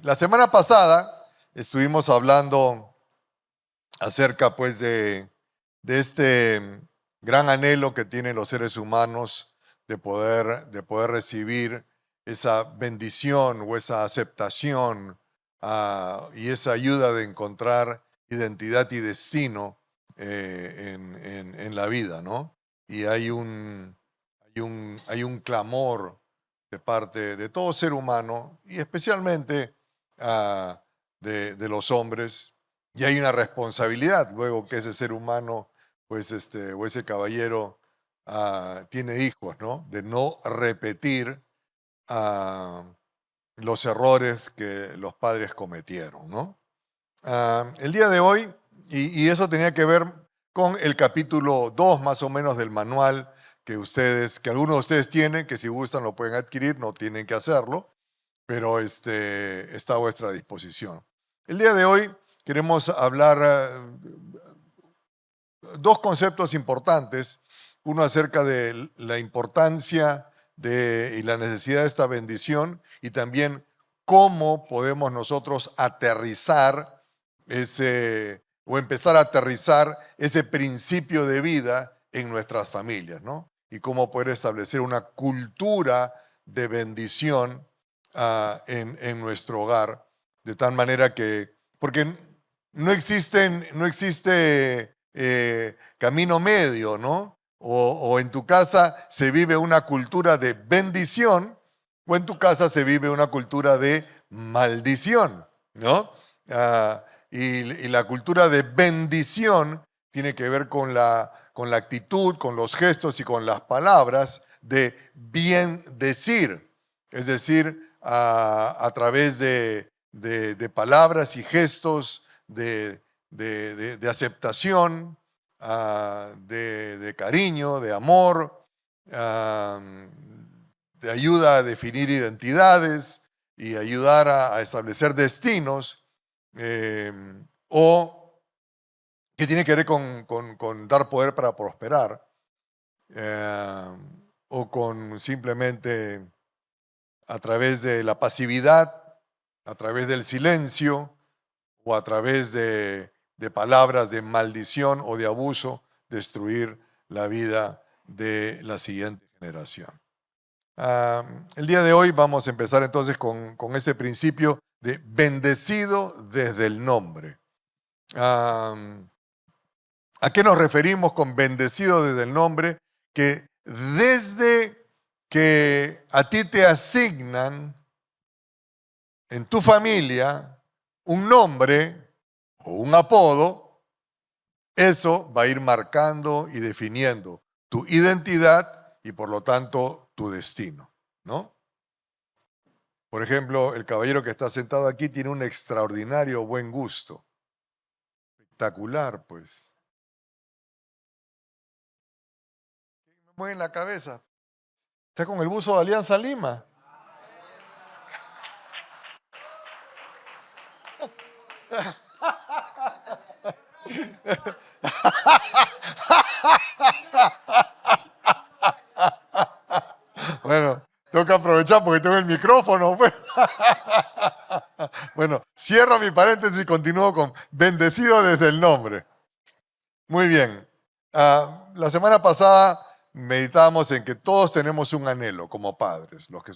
La semana pasada estuvimos hablando acerca pues de este gran anhelo que tienen los seres humanos de poder recibir esa bendición o esa aceptación y esa ayuda de encontrar identidad y destino en la vida, ¿no? Y hay un clamor de parte de todo ser humano y especialmente de los hombres, y hay una responsabilidad luego que ese ser humano pues o ese caballero tiene hijos, ¿no? De no repetir ah, los errores que los padres cometieron, ¿no? El día de hoy, y eso tenía que ver con el capítulo 2 más o menos del manual que algunos de ustedes tienen, que si gustan lo pueden adquirir, no tienen que hacerlo, pero está a vuestra disposición. El día de hoy queremos hablar dos conceptos importantes, uno acerca de la importancia y la necesidad de esta bendición y también cómo podemos nosotros aterrizar o empezar a aterrizar ese principio de vida en nuestras familias, ¿no? Y cómo poder establecer una cultura de bendición en nuestro hogar, de tal manera que, porque no existe camino medio, ¿no? O en tu casa se vive una cultura de bendición o en tu casa se vive una cultura de maldición, ¿no? Y la cultura de bendición tiene que ver con la actitud, con los gestos y con las palabras de bien decir, es decir, a través de palabras y gestos de aceptación, de cariño, de amor, de ayuda a definir identidades y ayudar a establecer destinos, o que tiene que ver con dar poder para prosperar, o con simplemente a través de la pasividad, a través del silencio o a través de palabras de maldición o de abuso, destruir la vida de la siguiente generación. El día de hoy vamos a empezar entonces con ese principio de bendecido desde el nombre. ¿A qué nos referimos con bendecido desde el nombre? Que desde que a ti te asignan en tu familia un nombre o un apodo, eso va a ir marcando y definiendo tu identidad y por lo tanto tu destino, ¿no? Por ejemplo, el caballero que está sentado aquí tiene un extraordinario buen gusto. Espectacular, pues. Me mueven la cabeza. Está con el buzo de Alianza Lima. Bueno, tengo que aprovechar porque tengo el micrófono, pues. Bueno, cierro mi paréntesis y continúo con bendecido desde el nombre. Muy bien. La semana pasada meditábamos en que todos tenemos un anhelo como padres, los que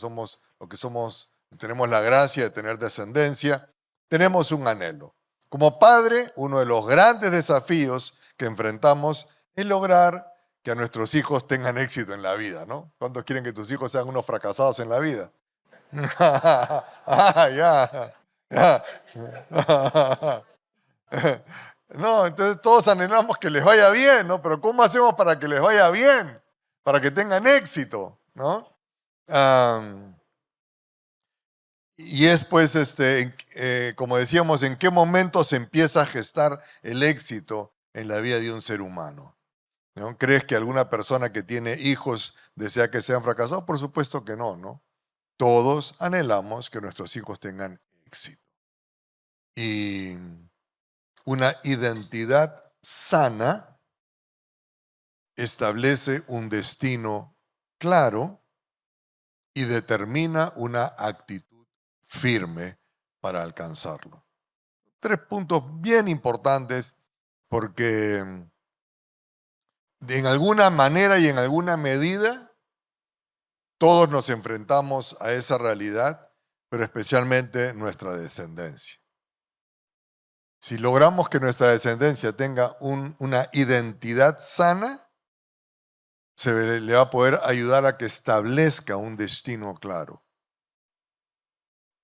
tenemos la gracia de tener descendencia, tenemos un anhelo. Como padre, uno de los grandes desafíos que enfrentamos es lograr que a nuestros hijos tengan éxito en la vida, ¿no? ¿Cuántos quieren que tus hijos sean unos fracasados en la vida? Ya. No, entonces todos anhelamos que les vaya bien, ¿no? Pero ¿cómo hacemos para que les vaya bien? Para que tengan éxito, ¿no? Y es pues, como decíamos, ¿en qué momento se empieza a gestar el éxito en la vida de un ser humano? ¿No? ¿Crees que alguna persona que tiene hijos desea que sean fracasados? Por supuesto que no, ¿no? Todos anhelamos que nuestros hijos tengan éxito. Y una identidad sana establece un destino claro y determina una actitud firme para alcanzarlo. 3 puntos bien importantes porque en alguna manera y en alguna medida todos nos enfrentamos a esa realidad, pero especialmente nuestra descendencia. Si logramos que nuestra descendencia tenga una identidad sana, le va a poder ayudar a que establezca un destino claro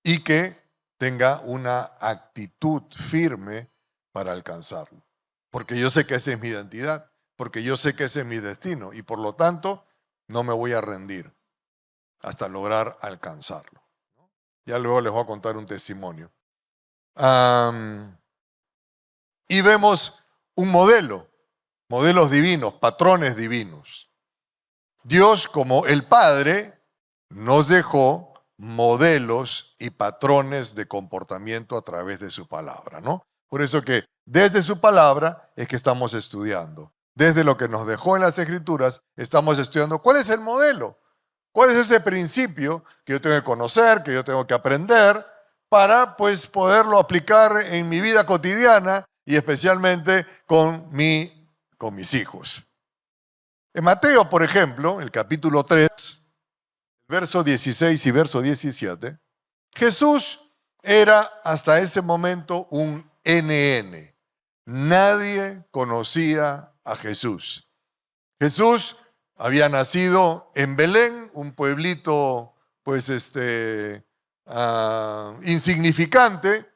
y que tenga una actitud firme para alcanzarlo. Porque yo sé que esa es mi identidad, porque yo sé que ese es mi destino y por lo tanto no me voy a rendir hasta lograr alcanzarlo. Ya luego les voy a contar un testimonio. Y vemos un modelos divinos, patrones divinos. Dios, como el Padre, nos dejó modelos y patrones de comportamiento a través de su palabra, ¿no? Por eso que desde su palabra es que estamos estudiando. Desde lo que nos dejó en las Escrituras, estamos estudiando cuál es el modelo, cuál es ese principio que yo tengo que conocer, que yo tengo que aprender para pues poderlo aplicar en mi vida cotidiana y especialmente con mis hijos. En Mateo, por ejemplo, el capítulo 3, verso 16 y verso 17, Jesús era hasta ese momento un NN. Nadie conocía a Jesús. Jesús había nacido en Belén, un pueblito pues insignificante.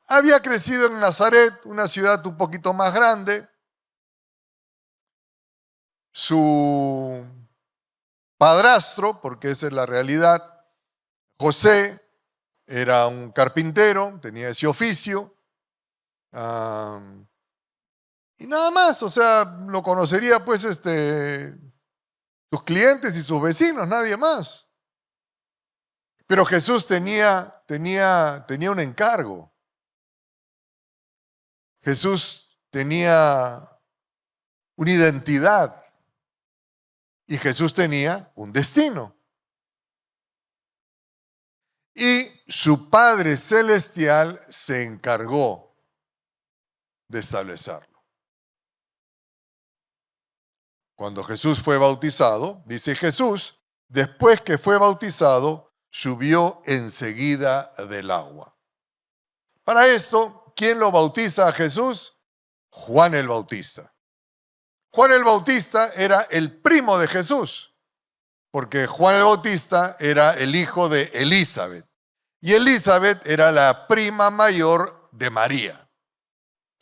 Había crecido en Nazaret, una ciudad un poquito más grande. Su padrastro, porque esa es la realidad, José, era un carpintero, tenía ese oficio. Y nada más, o sea, lo conocería pues sus clientes y sus vecinos, nadie más. Pero Jesús tenía un encargo. Jesús tenía una identidad y Jesús tenía un destino. Y su Padre Celestial se encargó de establecerlo. Cuando Jesús fue bautizado, dice Jesús, después que fue bautizado, subió enseguida del agua. Para esto, ¿quién lo bautiza a Jesús? Juan el Bautista. Juan el Bautista era el primo de Jesús, porque Juan el Bautista era el hijo de Elizabeth. Y Elizabeth era la prima mayor de María.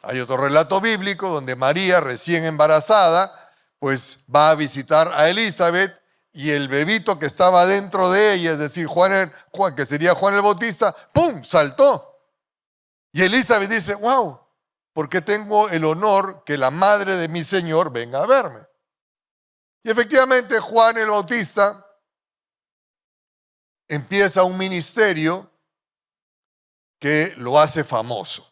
Hay otro relato bíblico donde María, recién embarazada, pues va a visitar a Elizabeth y el bebito que estaba dentro de ella, es decir, Juan, que sería Juan el Bautista, ¡pum!, saltó. Y Elizabeth dice, wow, ¿por qué tengo el honor que la madre de mi Señor venga a verme? Y efectivamente Juan el Bautista empieza un ministerio que lo hace famoso.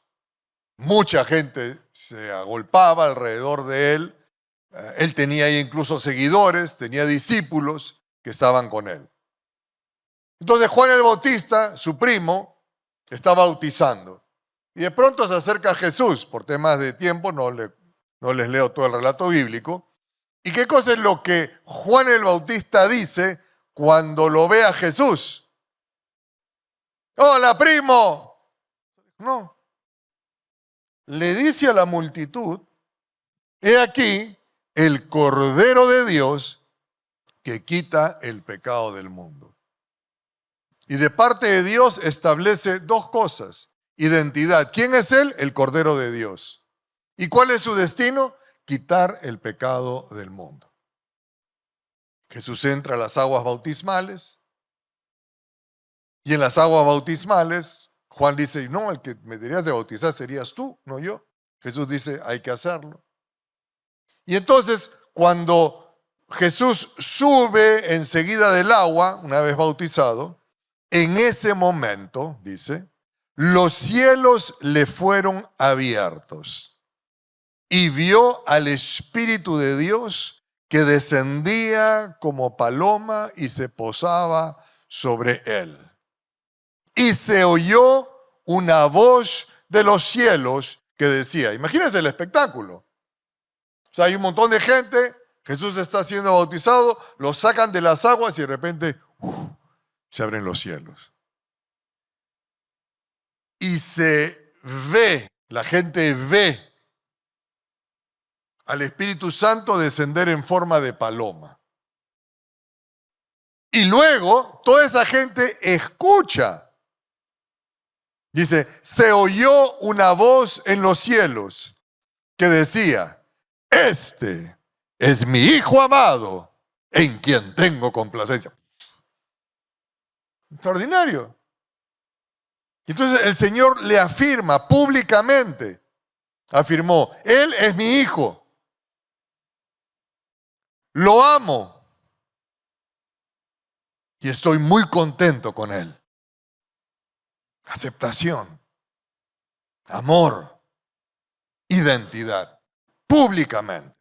Mucha gente se agolpaba alrededor de él. Él tenía incluso seguidores, tenía discípulos que estaban con él. Entonces Juan el Bautista, su primo, está bautizando. Y de pronto se acerca a Jesús. Por temas de tiempo no les leo todo el relato bíblico. ¿Y qué cosa es lo que Juan el Bautista dice cuando lo ve a Jesús? ¡Hola, primo! No. Le dice a la multitud, he aquí el Cordero de Dios que quita el pecado del mundo. Y de parte de Dios establece dos cosas. Identidad. ¿Quién es Él? El Cordero de Dios. ¿Y cuál es su destino? Quitar el pecado del mundo. Jesús entra a las aguas bautismales y en las aguas bautismales Juan dice, no, el que me deberías de bautizar serías tú, no yo. Jesús dice, hay que hacerlo. Y entonces, cuando Jesús sube enseguida del agua, una vez bautizado, en ese momento, dice, los cielos le fueron abiertos y vio al Espíritu de Dios que descendía como paloma y se posaba sobre él. Y se oyó una voz de los cielos que decía, imagínense el espectáculo. O sea, hay un montón de gente, Jesús está siendo bautizado, lo sacan de las aguas y de repente se abren los cielos. Y se ve, la gente ve al Espíritu Santo descender en forma de paloma. Y luego toda esa gente escucha. Dice, se oyó una voz en los cielos que decía, este es mi Hijo amado, en quien tengo complacencia. Extraordinario. Entonces el Señor le afirma públicamente, afirmó, Él es mi Hijo, lo amo y estoy muy contento con Él. Aceptación, amor, identidad, públicamente.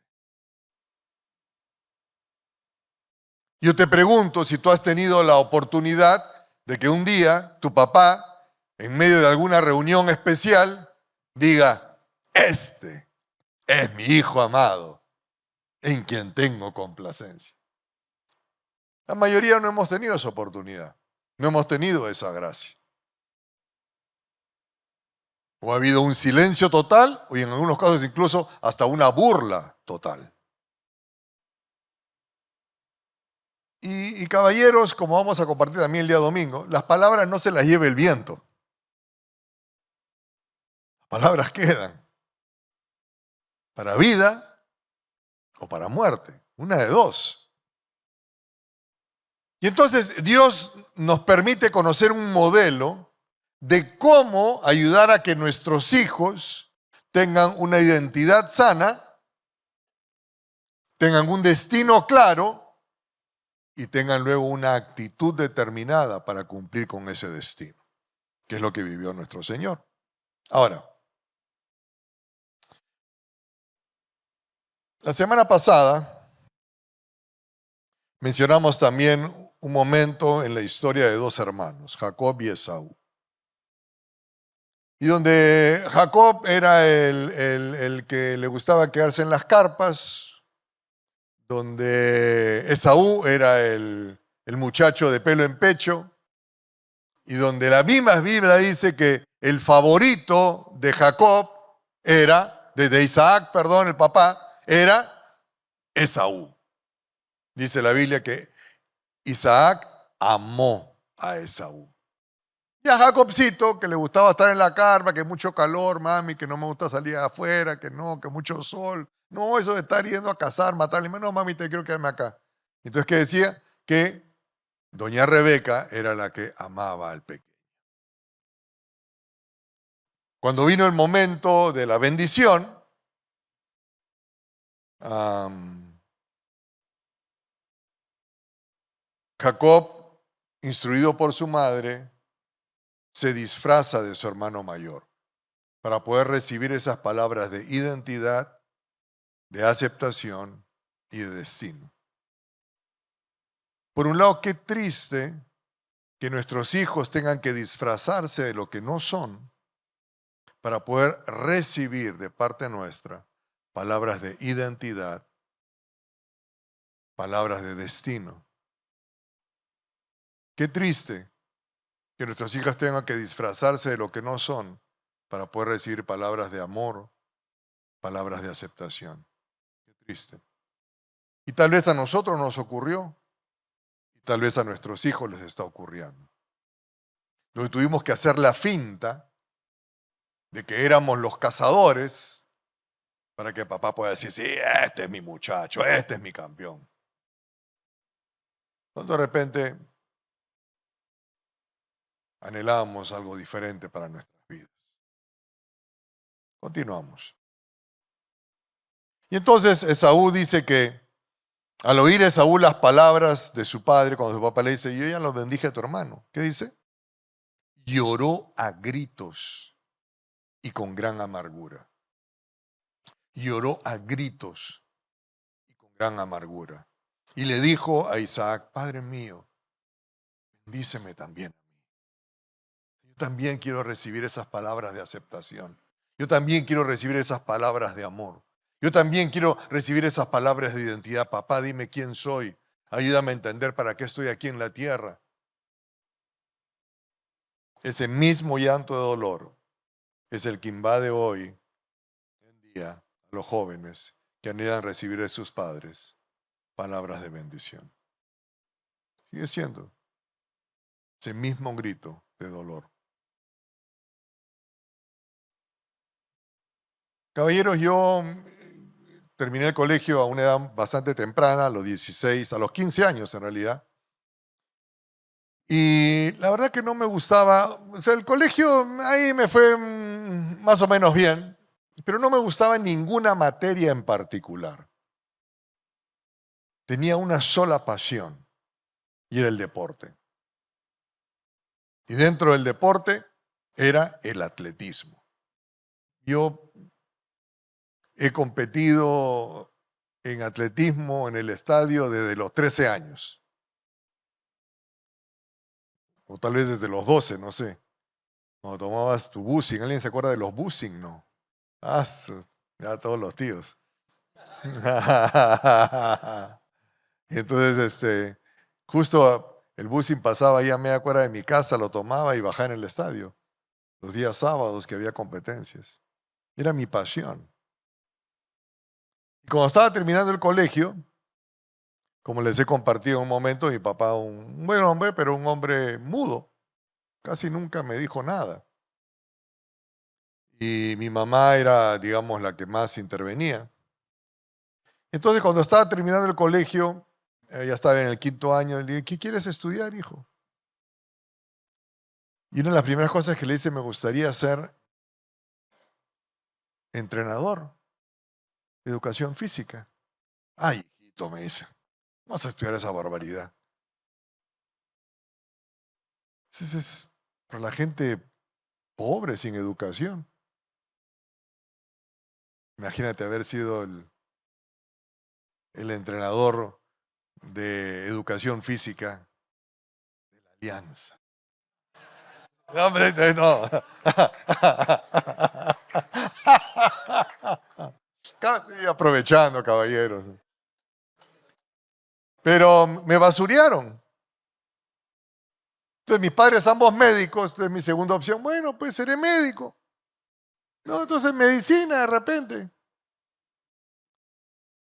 Yo te pregunto si tú has tenido la oportunidad de que un día tu papá, en medio de alguna reunión especial, diga, este es mi Hijo amado, en quien tengo complacencia. La mayoría no hemos tenido esa oportunidad, no hemos tenido esa gracia. O ha habido un silencio total, o en algunos casos incluso hasta una burla total. Y caballeros, como vamos a compartir también el día domingo, las palabras no se las lleve el viento. Las palabras quedan para vida o para muerte, una de dos. Y entonces Dios nos permite conocer un modelo de cómo ayudar a que nuestros hijos tengan una identidad sana, tengan un destino claro y tengan luego una actitud determinada para cumplir con ese destino, que es lo que vivió nuestro Señor. Ahora, la semana pasada mencionamos también un momento en la historia de dos hermanos, Jacob y Esaú. Y donde Jacob era el que le gustaba quedarse en las carpas, donde Esaú era el muchacho de pelo en pecho, y donde la misma Biblia dice que el favorito de Jacob era, de Isaac, perdón, el papá, era Esaú. Dice la Biblia que Isaac amó a Esaú. Y a Jacobcito, que le gustaba estar en la carpa, que mucho calor, mami, que no me gusta salir afuera, que no, que mucho sol. No, eso de estar yendo a cazar, matarle. No, mami, te quiero quedarme acá. Entonces, ¿qué decía? Que doña Rebeca era la que amaba al pequeño. Cuando vino el momento de la bendición, Jacob, instruido por su madre, se disfraza de su hermano mayor para poder recibir esas palabras de identidad, de aceptación y de destino. Por un lado, qué triste que nuestros hijos tengan que disfrazarse de lo que no son para poder recibir de parte nuestra palabras de identidad, palabras de destino. Qué triste que nuestros hijos tengan que disfrazarse de lo que no son para poder recibir palabras de amor, palabras de aceptación. Qué triste. Y tal vez a nosotros nos ocurrió, y tal vez a nuestros hijos les está ocurriendo. Donde tuvimos que hacer la finta de que éramos los cazadores para que papá pueda decir, sí, este es mi muchacho, este es mi campeón. Cuando de repente anhelábamos algo diferente para nuestras vidas. Continuamos. Y entonces Esaú dice que al oír Esaú las palabras de su padre, cuando su papá le dice, yo ya lo bendije a tu hermano, ¿qué dice? Lloró a gritos y con gran amargura. Lloró a gritos y con gran amargura. Y le dijo a Isaac, Padre mío, bendíceme también a mí. también quiero recibir esas palabras de aceptación. Yo también quiero recibir esas palabras de amor. Yo también quiero recibir esas palabras de identidad. Papá, dime quién soy. Ayúdame a entender para qué estoy aquí en la tierra. Ese mismo llanto de dolor es el que invade hoy en día a los jóvenes que anhelan recibir de sus padres palabras de bendición. Sigue siendo ese mismo grito de dolor. Caballeros, yo terminé el colegio a una edad bastante temprana, a los 16, a los 15 años en realidad. Y la verdad que no me gustaba, o sea, el colegio ahí me fue más o menos bien, pero no me gustaba ninguna materia en particular. Tenía una sola pasión y era el deporte. Y dentro del deporte era el atletismo. Yo he competido en atletismo en el estadio desde los 13 años, o tal vez desde los 12, no sé. Cuando tomabas tu busing, ¿alguien se acuerda de los busing? No. Ya todos los tíos. Y entonces, justo el busing pasaba ahí a media cuadra de mi casa, lo tomaba y bajaba en el estadio. Los días sábados que había competencias. Era mi pasión. Y cuando estaba terminando el colegio, como les he compartido en un momento, mi papá, un buen hombre, pero un hombre mudo, casi nunca me dijo nada. Y mi mamá era, digamos, la que más intervenía. Entonces, cuando estaba terminando el colegio, ya estaba en el 5.º año, le dije, ¿qué quieres estudiar, hijo? Y una de las primeras cosas que le hice, me gustaría ser entrenador de educación física. Ay, hijito, me dice, vas a estudiar esa barbaridad. Es para la gente pobre, sin educación. Imagínate haber sido el entrenador de educación física de la Alianza. No, hombre, no. Estoy aprovechando, caballeros. Pero me basurearon. Entonces mis padres ambos médicos, entonces mi segunda opción, bueno, pues seré médico. No, entonces medicina de repente.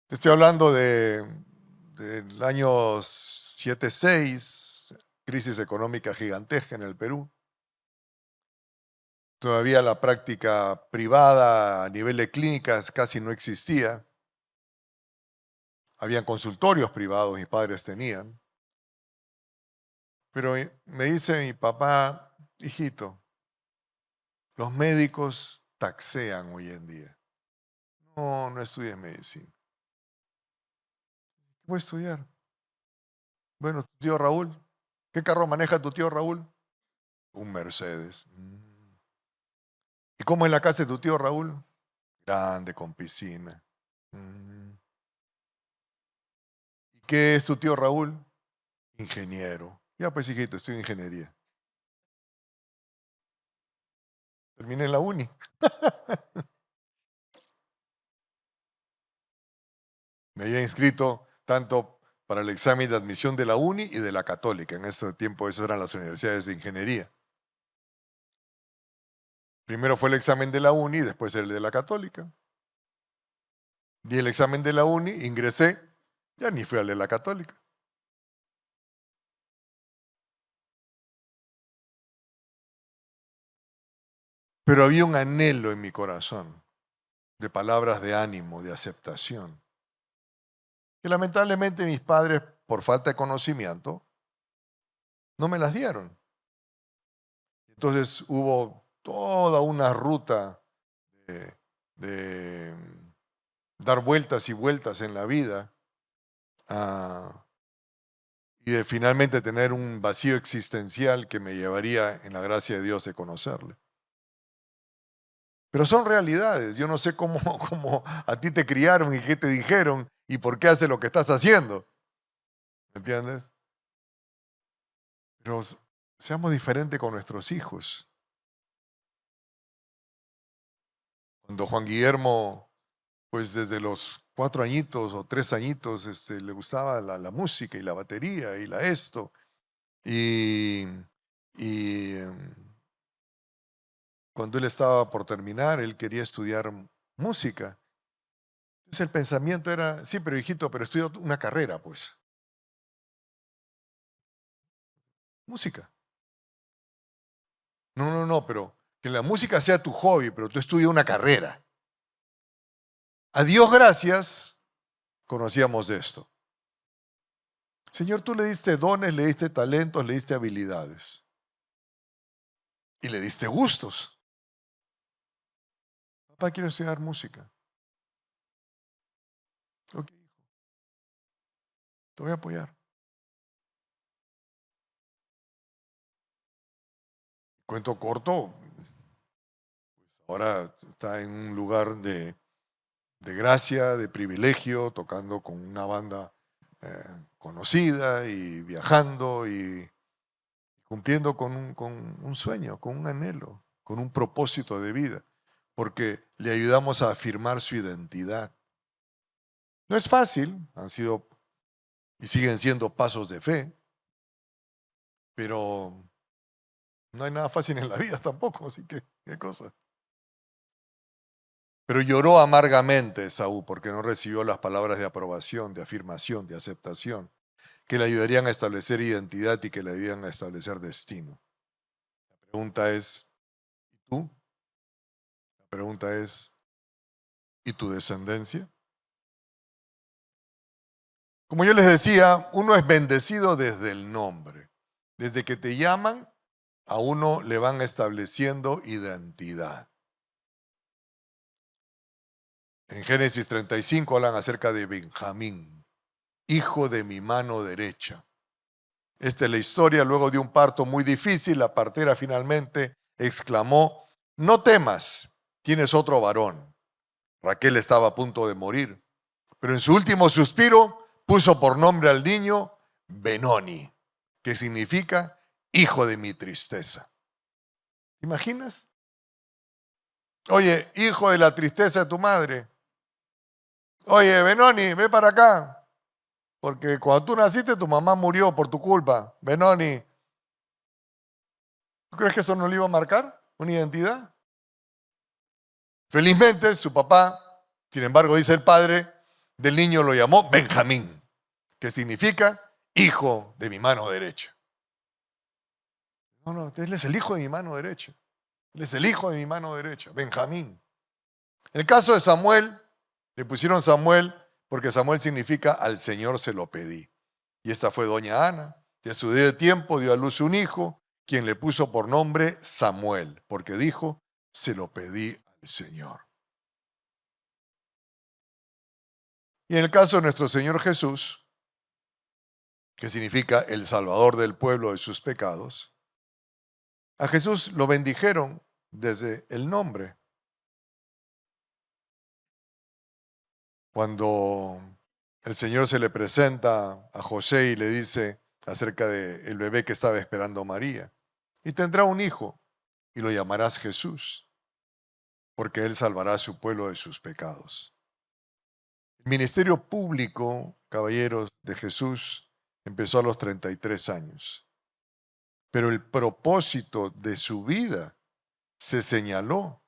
Te estoy hablando del año 7-6, crisis económica gigantesca en el Perú. Todavía la práctica privada a nivel de clínicas casi no existía. Habían consultorios privados, mis padres tenían. Pero me dice mi papá, hijito, los médicos taxean hoy en día. No, no estudies medicina. ¿Qué voy a estudiar? Bueno, tu tío Raúl. ¿Qué carro maneja tu tío Raúl? Un Mercedes. ¿Y cómo es la casa de tu tío Raúl? Grande, con piscina. ¿Y qué es tu tío Raúl? Ingeniero. Ya pues, hijito, estudio ingeniería. Terminé en la uni. Me había inscrito tanto para el examen de admisión de la uni y de la católica. En ese tiempo esas eran las universidades de ingeniería. Primero fue el examen de la uni, después el de la católica. Di el examen de la uni, ingresé, ya ni fui al de la católica. Pero había un anhelo en mi corazón de palabras de ánimo, de aceptación, que lamentablemente mis padres, por falta de conocimiento, no me las dieron. Entonces hubo toda una ruta de dar vueltas y vueltas en la vida y de finalmente tener un vacío existencial que me llevaría en la gracia de Dios de conocerle. Pero son realidades. Yo no sé cómo a ti te criaron y qué te dijeron y por qué haces lo que estás haciendo. ¿Me entiendes? Pero seamos diferentes con nuestros hijos. Cuando Juan Guillermo, pues desde los 4 añitos o 3 añitos, le gustaba la música y la batería y la esto. Y, y cuando él estaba por terminar, él quería estudiar música. Entonces el pensamiento era, sí, pero hijito, pero estudia una carrera, pues. Música. No, no, no, pero que la música sea tu hobby, pero tú estudia una carrera. A Dios gracias, conocíamos de esto. Señor, tú le diste dones, le diste talentos, le diste habilidades. Y le diste gustos. Papá quiere estudiar música. Ok, hijo, te voy a apoyar. Cuento corto, ahora está en un lugar de gracia, de privilegio, tocando con una banda conocida y viajando y cumpliendo con un sueño, con un anhelo, con un propósito de vida, porque le ayudamos a afirmar su identidad. No es fácil, han sido y siguen siendo pasos de fe, pero no hay nada fácil en la vida tampoco, así que qué cosa. Pero lloró amargamente Esaú porque no recibió las palabras de aprobación, de afirmación, de aceptación, que le ayudarían a establecer identidad y que le ayudarían a establecer destino. La pregunta es, ¿y tú? La pregunta es, ¿y tu descendencia? Como yo les decía, uno es bendecido desde el nombre. Desde que te llaman, a uno le van estableciendo identidad. En Génesis 35 hablan acerca de Benjamín, hijo de mi mano derecha. Esta es la historia. Luego de un parto muy difícil, la partera finalmente exclamó, no temas, tienes otro varón. Raquel estaba a punto de morir, pero en su último suspiro puso por nombre al niño Benoni, que significa hijo de mi tristeza. ¿Te imaginas? Oye, hijo de la tristeza de tu madre. Oye, Benoni, ve para acá. Porque cuando tú naciste, tu mamá murió por tu culpa. Benoni, ¿tú crees que eso no le iba a marcar una identidad? Felizmente, su papá, sin embargo, dice el padre del niño, lo llamó Benjamín, que significa hijo de mi mano derecha. No, no, él es el hijo de mi mano derecha. Él es el hijo de mi mano derecha, Benjamín. En el caso de Samuel, le pusieron Samuel porque Samuel significa al Señor se lo pedí. Y esta fue doña Ana, que a su debido tiempo dio a luz un hijo, quien le puso por nombre Samuel, porque dijo, se lo pedí al Señor. Y en el caso de nuestro Señor Jesús, que significa el Salvador del pueblo de sus pecados, a Jesús lo bendijeron desde el nombre. Cuando el Señor se le presenta a José y le dice acerca del bebé que estaba esperando María, y tendrá un hijo y lo llamarás Jesús, porque él salvará a su pueblo de sus pecados. El ministerio público, caballeros, de Jesús empezó a los 33 años, pero el propósito de su vida se señaló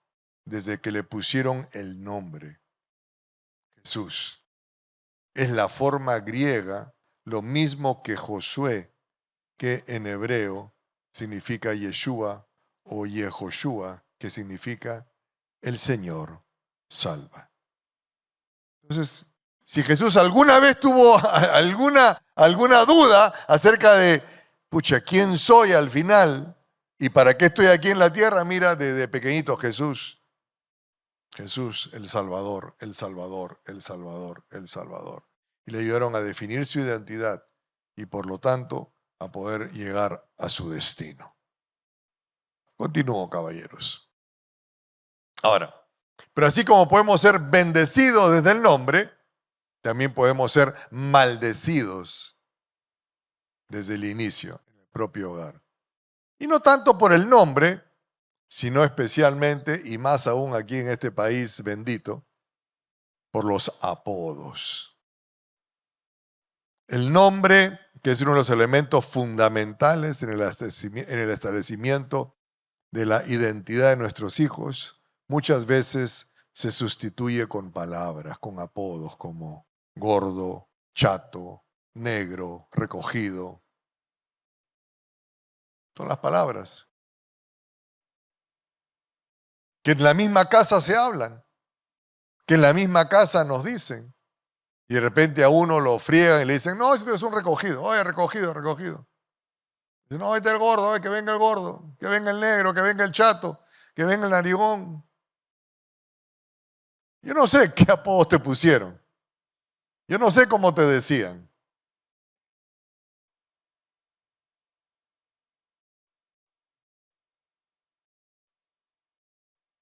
desde que le pusieron el nombre, Jesús. Es la forma griega, lo mismo que Josué, que en hebreo significa Yeshua o Yehoshua, que significa el Señor salva. Entonces, si Jesús alguna vez tuvo alguna duda acerca de, pucha, ¿quién soy al final? ¿Y para qué estoy aquí en la tierra? Mira, desde pequeñito Jesús, el Salvador, el Salvador, el Salvador, el Salvador. Y le ayudaron a definir su identidad y por lo tanto a poder llegar a su destino. Continúo, caballeros. Ahora, pero así como podemos ser bendecidos desde el nombre, también podemos ser maldecidos desde el inicio, en el propio hogar. Y no tanto por el nombre, sino especialmente y más aún aquí en este país bendito, por los apodos. El nombre, que es uno de los elementos fundamentales en el establecimiento de la identidad de nuestros hijos, muchas veces se sustituye con palabras, con apodos como gordo, chato, negro, recogido. Son las palabras que en la misma casa se hablan, que en la misma casa nos dicen. Y de repente a uno lo friegan y le dicen, no, este es un recogido. Oye, recogido, recogido. Dice, no, ahí está el gordo, oye, que venga el gordo, que venga el negro, que venga el chato, que venga el narigón. Yo no sé qué apodos te pusieron. Yo no sé cómo te decían.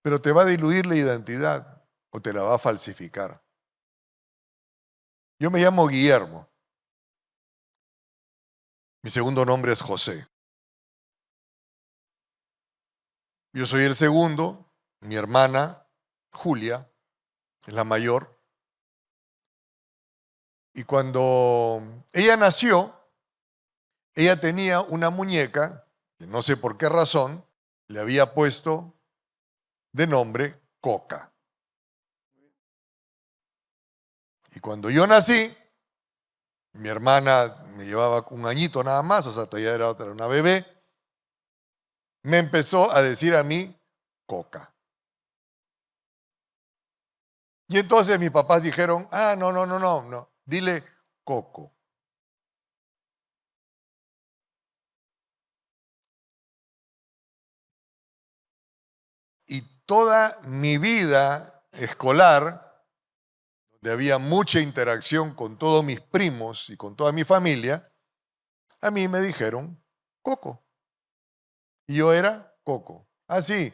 Pero te va a diluir la identidad o te la va a falsificar. Yo me llamo Guillermo. Mi segundo nombre es José. Yo soy el segundo. Mi hermana, Julia, es la mayor. Y cuando ella nació, ella tenía una muñeca, que no sé por qué razón, le había puesto de nombre Coca. Y cuando yo nací, mi hermana me llevaba un añito nada más, o sea, todavía era una bebé, me empezó a decir a mí Coca. Y entonces mis papás dijeron, no, no, no, no, no, dile Coco. Y toda mi vida escolar, donde había mucha interacción con todos mis primos y con toda mi familia, a mí me dijeron Coco. Y yo era Coco. Así,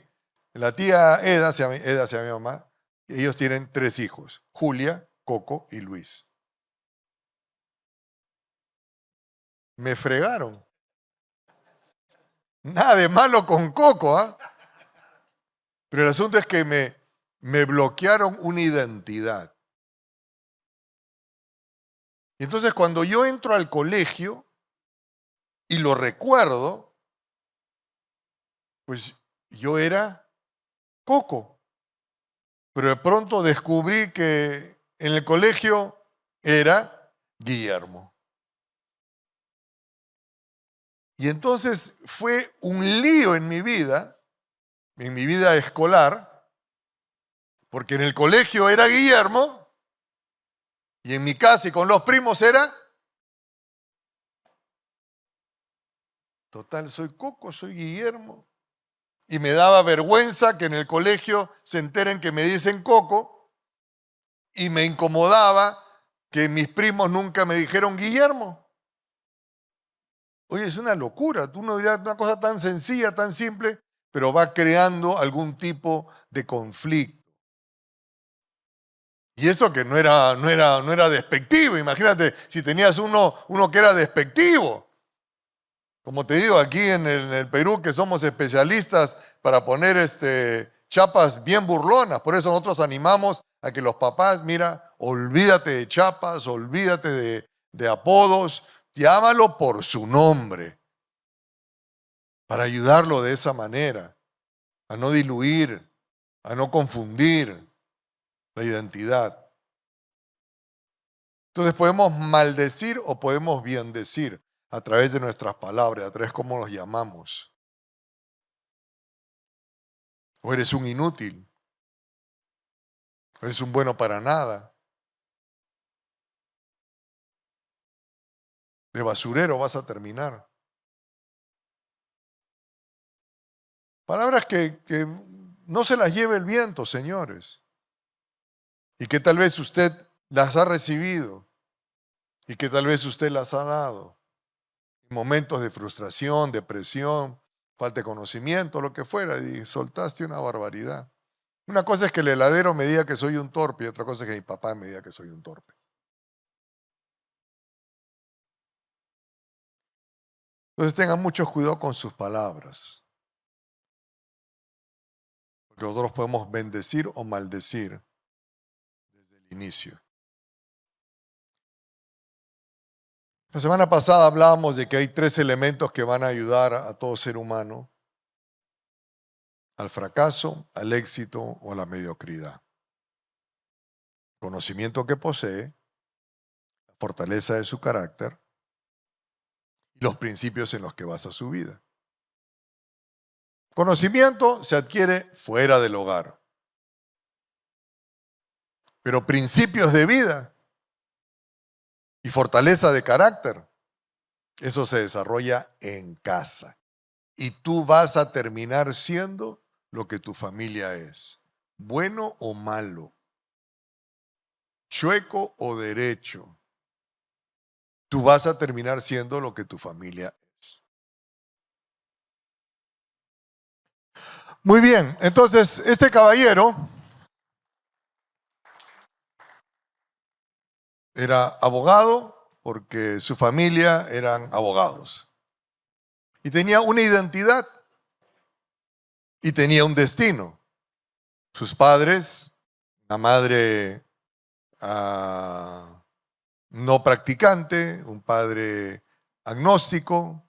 la tía Eda, Eda se llama mi mamá, ellos tienen 3 hijos, Julia, Coco y Luis. Me fregaron. Nada de malo con Coco, ¿ah? Pero el asunto es que me bloquearon una identidad. Y entonces cuando yo entro al colegio y lo recuerdo, pues yo era Coco. Pero de pronto descubrí que en el colegio era Guillermo. Y entonces fue un lío en mi vida escolar, porque en el colegio era Guillermo y en mi casa y con los primos era, total, soy Coco, soy Guillermo. Y me daba vergüenza que en el colegio se enteren que me dicen Coco y me incomodaba que mis primos nunca me dijeron Guillermo. Oye, es una locura, tú no dirás una cosa tan sencilla, tan simple, pero va creando algún tipo de conflicto. Y eso que no era despectivo. Imagínate si tenías uno que era despectivo. Como te digo, aquí en el Perú que somos especialistas para poner chapas bien burlonas. Por eso nosotros animamos a que los papás, mira, olvídate de chapas, olvídate de apodos, llámalo por su nombre, para ayudarlo de esa manera, a no diluir, a no confundir la identidad. Entonces podemos maldecir o podemos bendecir a través de nuestras palabras, a través de cómo los llamamos. O eres un inútil, o eres un bueno para nada. De basurero vas a terminar. Palabras que no se las lleve el viento, señores. Y que tal vez usted las ha recibido y que tal vez usted las ha dado. En momentos de frustración, depresión, falta de conocimiento, lo que fuera, y soltaste una barbaridad. Una cosa es que el heladero me diga que soy un torpe y otra cosa es que mi papá me diga que soy un torpe. Entonces tengan mucho cuidado con sus palabras. que nosotros podemos bendecir o maldecir desde el inicio. La semana pasada hablábamos de que hay 3 elementos que van a ayudar a todo ser humano al fracaso, al éxito o a la mediocridad. Conocimiento que posee, la fortaleza de su carácter y los principios en los que basa su vida. Conocimiento se adquiere fuera del hogar, pero principios de vida y fortaleza de carácter, eso se desarrolla en casa. Y tú vas a terminar siendo lo que tu familia es, bueno o malo, chueco o derecho. Tú vas a terminar siendo lo que tu familia es. Muy bien, entonces este caballero era abogado porque su familia eran abogados. Y tenía una identidad y tenía un destino. Sus padres, una madre no practicante, un padre agnóstico,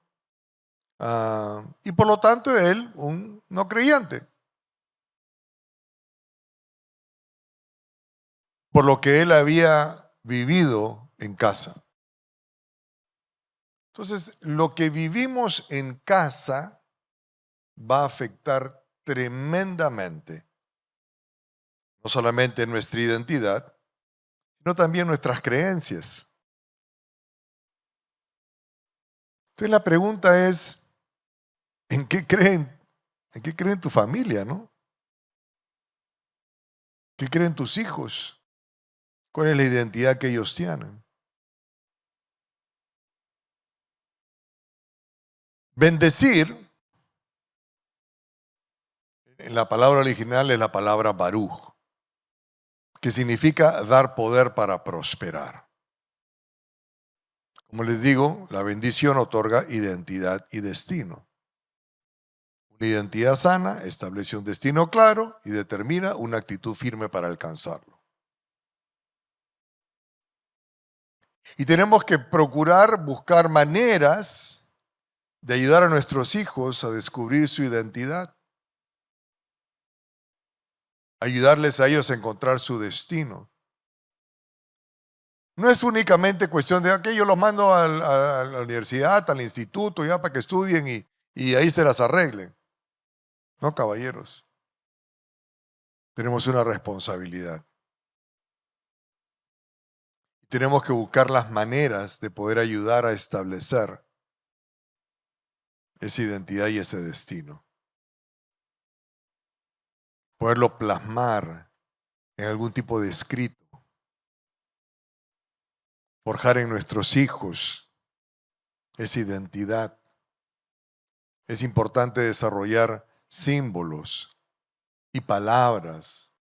y por lo tanto él un no creyente. Por lo que él había vivido en casa. Entonces, lo que vivimos en casa va a afectar tremendamente, no solamente nuestra identidad, sino también nuestras creencias. Entonces la pregunta es, ¿en qué creen? ¿En qué creen tu familia, no? ¿Qué creen tus hijos? ¿Cuál es la identidad que ellos tienen? Bendecir, en la palabra original es la palabra baruch, que significa dar poder para prosperar. Como les digo, la bendición otorga identidad y destino. Una identidad sana establece un destino claro y determina una actitud firme para alcanzarlo. Y tenemos que procurar buscar maneras de ayudar a nuestros hijos a descubrir su identidad. Ayudarles a ellos a encontrar su destino. No es únicamente cuestión de que yo los mando a la universidad, al instituto, ya para que estudien y ahí se las arreglen. No, caballeros. Tenemos una responsabilidad. Tenemos que buscar las maneras de poder ayudar a establecer esa identidad y ese destino. Poderlo plasmar en algún tipo de escrito. Forjar en nuestros hijos esa identidad. Es importante desarrollar símbolos y palabras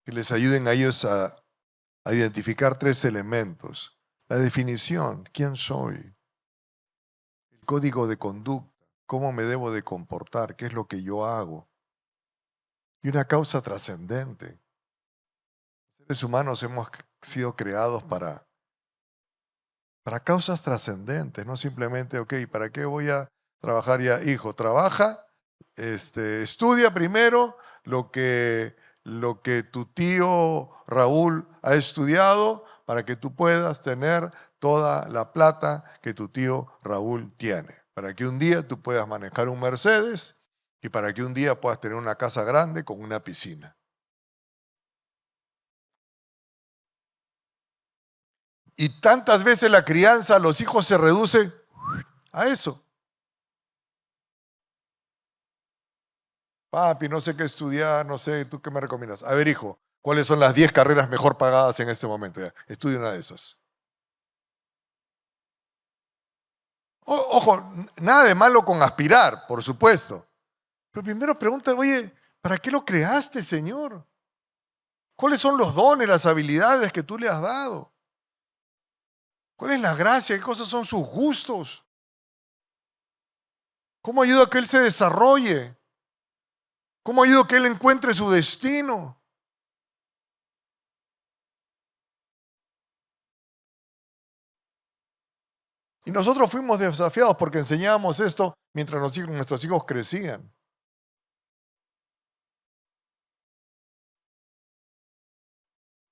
que les ayuden a ellos a identificar 3 elementos. La definición, ¿quién soy? El código de conducta, ¿cómo me debo de comportar? ¿Qué es lo que yo hago? Y una causa trascendente. Los seres humanos hemos sido creados para causas trascendentes, no simplemente, ok, ¿para qué voy a trabajar ya? Hijo, trabaja, estudia primero lo que tu tío Raúl ha estudiado para que tú puedas tener toda la plata que tu tío Raúl tiene. Para que un día tú puedas manejar un Mercedes y para que un día puedas tener una casa grande con una piscina. Y tantas veces la crianza a los hijos se reduce a eso. Papi, no sé qué estudiar, no sé, ¿tú qué me recomiendas? A ver, hijo, ¿cuáles son las 10 carreras mejor pagadas en este momento? Ya, estudia una de esas. Ojo, nada de malo con aspirar, por supuesto. Pero primero pregunta, oye, ¿para qué lo creaste, Señor? ¿Cuáles son los dones, las habilidades que tú le has dado? ¿Cuál es la gracia? ¿Qué cosas son sus gustos? ¿Cómo ayuda a que él se desarrolle? ¿Cómo ayudo a que él encuentre su destino? Y nosotros fuimos desafiados porque enseñábamos esto mientras nuestros hijos crecían.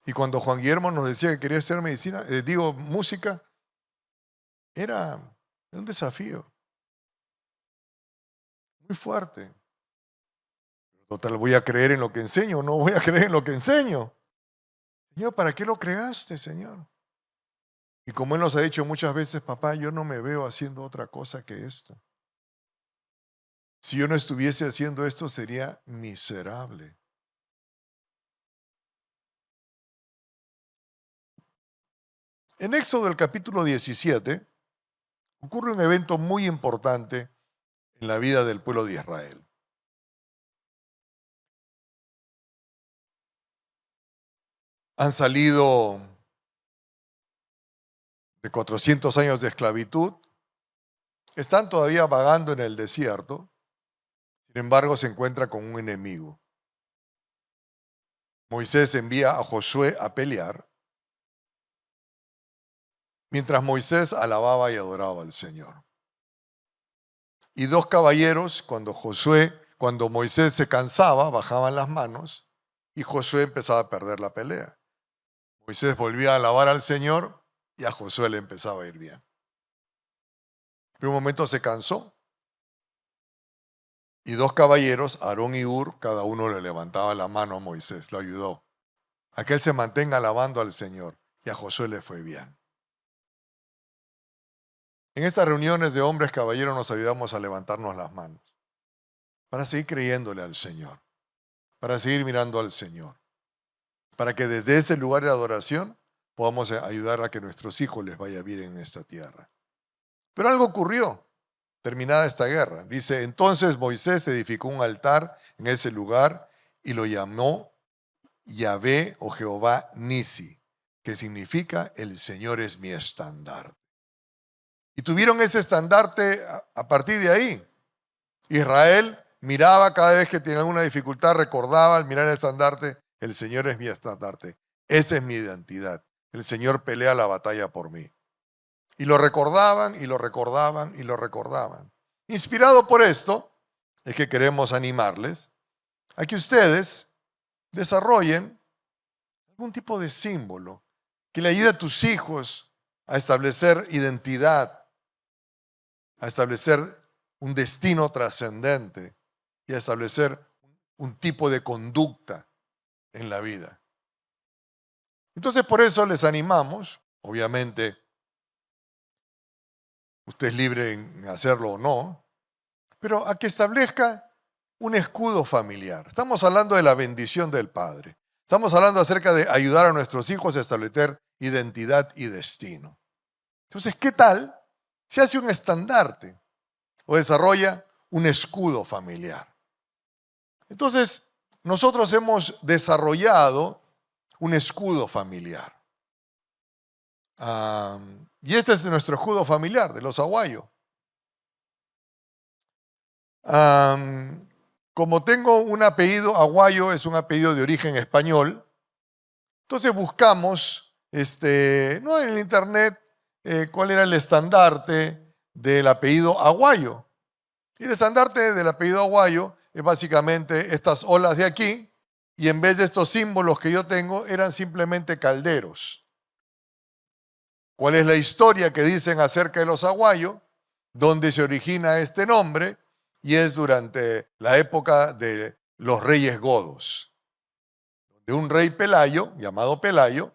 Y cuando Juan Guillermo nos decía que quería hacer medicina, música, era un desafío muy fuerte. Total, ¿voy a creer en lo que enseño o no voy a creer en lo que enseño? Señor, ¿para qué lo creaste, Señor? Y como Él nos ha dicho muchas veces, papá, yo no me veo haciendo otra cosa que esto. Si yo no estuviese haciendo esto, sería miserable. En Éxodo del capítulo 17 ocurre un evento muy importante en la vida del pueblo de Israel. Han salido de 400 años de esclavitud, están todavía vagando en el desierto, sin embargo se encuentra con un enemigo. Moisés envía a Josué a pelear, mientras Moisés alababa y adoraba al Señor. Y dos caballeros, cuando Moisés se cansaba, bajaban las manos y Josué empezaba a perder la pelea. Moisés volvía a alabar al Señor y a Josué le empezaba a ir bien. En un momento se cansó y dos caballeros, Aarón y Hur, cada uno le levantaba la mano a Moisés, lo ayudó a que él se mantenga alabando al Señor, y a Josué le fue bien. En estas reuniones de hombres caballeros nos ayudamos a levantarnos las manos para seguir creyéndole al Señor, para seguir mirando al Señor, para que desde ese lugar de adoración podamos ayudar a que nuestros hijos les vaya bien en esta tierra. Pero algo ocurrió terminada esta guerra. Dice, entonces Moisés edificó un altar en ese lugar y lo llamó Yahvé o Jehová Nisi, que significa el Señor es mi estandarte. Y tuvieron ese estandarte a partir de ahí. Israel miraba cada vez que tenía alguna dificultad, recordaba al mirar el estandarte, el Señor es mi estandarte. Esa es mi identidad. El Señor pelea la batalla por mí. Y lo recordaban y lo recordaban y lo recordaban. Inspirado por esto, es que queremos animarles a que ustedes desarrollen algún tipo de símbolo que le ayude a tus hijos a establecer identidad, a establecer un destino trascendente y a establecer un tipo de conducta en la vida. Entonces, por eso les animamos, obviamente, usted es libre en hacerlo o no, pero a que establezca un escudo familiar. Estamos hablando de la bendición del Padre. Estamos hablando acerca de ayudar a nuestros hijos a establecer identidad y destino. Entonces, ¿qué tal si hace un estandarte o desarrolla un escudo familiar? Entonces, nosotros hemos desarrollado un escudo familiar. Y este es nuestro escudo familiar de los Aguayo. Como tengo un apellido, Aguayo es un apellido de origen español, entonces buscamos no en el internet cuál era el estandarte del apellido Aguayo. Y el estandarte del apellido Aguayo es básicamente estas olas de aquí, y en vez de estos símbolos que yo tengo, eran simplemente calderos. ¿Cuál es la historia que dicen acerca de los Aguayo? ¿Dónde se origina este nombre? Y es durante la época de los reyes godos, de un rey Pelayo, llamado Pelayo,